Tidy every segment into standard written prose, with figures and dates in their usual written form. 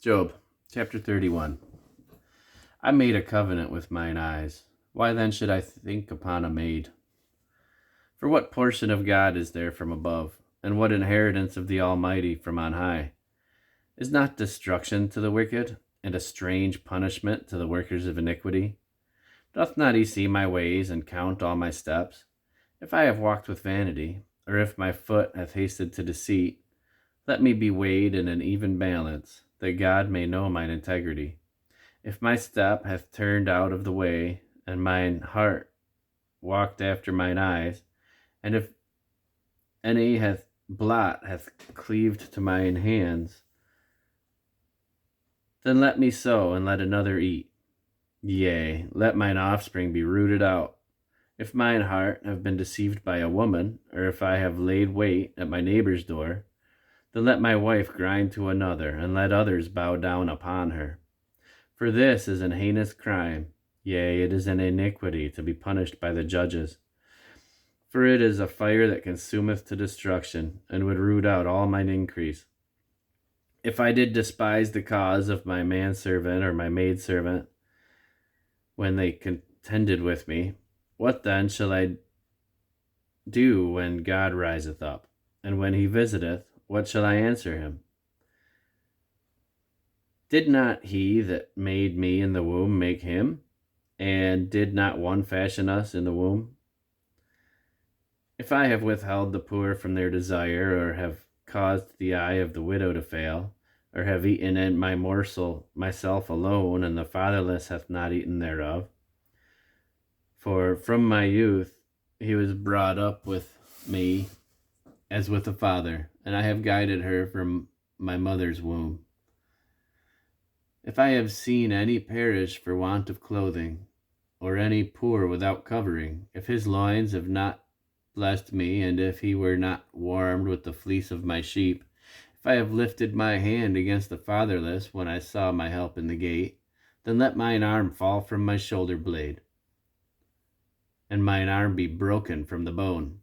Job, chapter 31. I made a covenant with mine eyes. Why then should I think upon a maid? For what portion of God is there from above, and what inheritance of the Almighty from on high? Is not destruction to the wicked, and a strange punishment to the workers of iniquity? Doth not he see my ways, and count all my steps? If I have walked with vanity, or if my foot hath hasted to deceit, let me be weighed in an even balance, that God may know mine integrity. If my step hath turned out of the way, and mine heart walked after mine eyes, and if any blot hath cleaved to mine hands, then let me sow, and let another eat. Yea, let mine offspring be rooted out. If mine heart have been deceived by a woman, or if I have laid wait at my neighbor's door, then let my wife grind to another, and let others bow down upon her. For this is an heinous crime, yea, it is an iniquity to be punished by the judges. For it is a fire that consumeth to destruction, and would root out all mine increase. If I did despise the cause of my manservant or my maidservant, when they contended with me, what then shall I do when God riseth up? And when he visiteth, what shall I answer him? Did not he that made me in the womb make him? And did not one fashion us in the womb? If I have withheld the poor from their desire, or have caused the eye of the widow to fail, or have eaten in my morsel myself alone, and the fatherless hath not eaten thereof, for from my youth he was brought up with me as with a father, and I have guided her from my mother's womb. If I have seen any perish for want of clothing, or any poor without covering, if his loins have not blessed me, and if he were not warmed with the fleece of my sheep, if I have lifted my hand against the fatherless when I saw my help in the gate, then let mine arm fall from my shoulder blade, and mine arm be broken from the bone.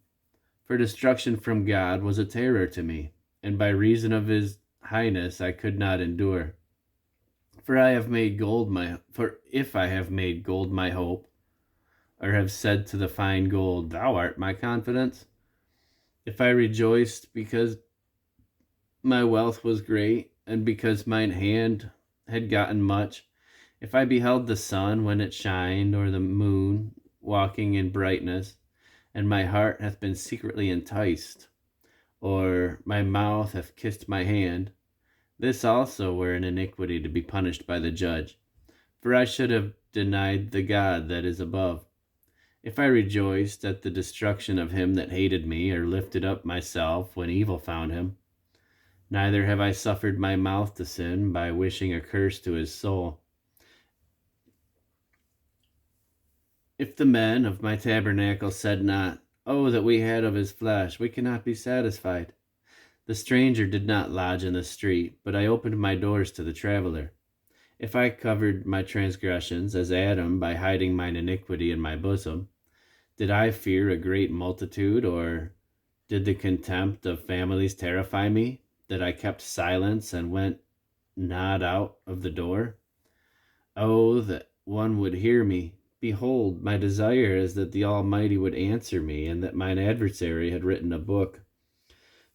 For destruction from God was a terror to me, and by reason of his highness I could not endure. For if I have made gold my hope, or have said to the fine gold, thou art my confidence, if I rejoiced because my wealth was great, and because mine hand had gotten much, if I beheld the sun when it shined, or the moon walking in brightness, and my heart hath been secretly enticed, or my mouth hath kissed my hand, this also were an iniquity to be punished by the judge. For I should have denied the God that is above. If I rejoiced at the destruction of him that hated me, or lifted up myself when evil found him, neither have I suffered my mouth to sin by wishing a curse to his soul. If the men of my tabernacle said not, oh, that we had of his flesh, we cannot be satisfied. The stranger did not lodge in the street, but I opened my doors to the traveler. If I covered my transgressions as Adam by hiding mine iniquity in my bosom, did I fear a great multitude, or did the contempt of families terrify me, that I kept silence and went not out of the door? Oh, that one would hear me! Behold, my desire is that the Almighty would answer me, and that mine adversary had written a book.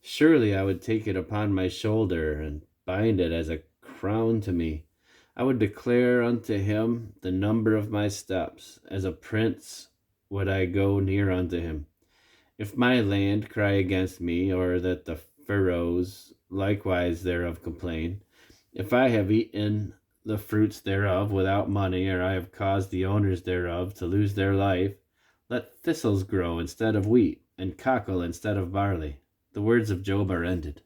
Surely I would take it upon my shoulder, and bind it as a crown to me. I would declare unto him the number of my steps. As a prince would I go near unto him. If my land cry against me, or that the furrows likewise thereof complain, if I have eaten the fruits thereof without money, or I have caused the owners thereof to lose their life, let thistles grow instead of wheat, and cockle instead of barley. The words of Job are ended.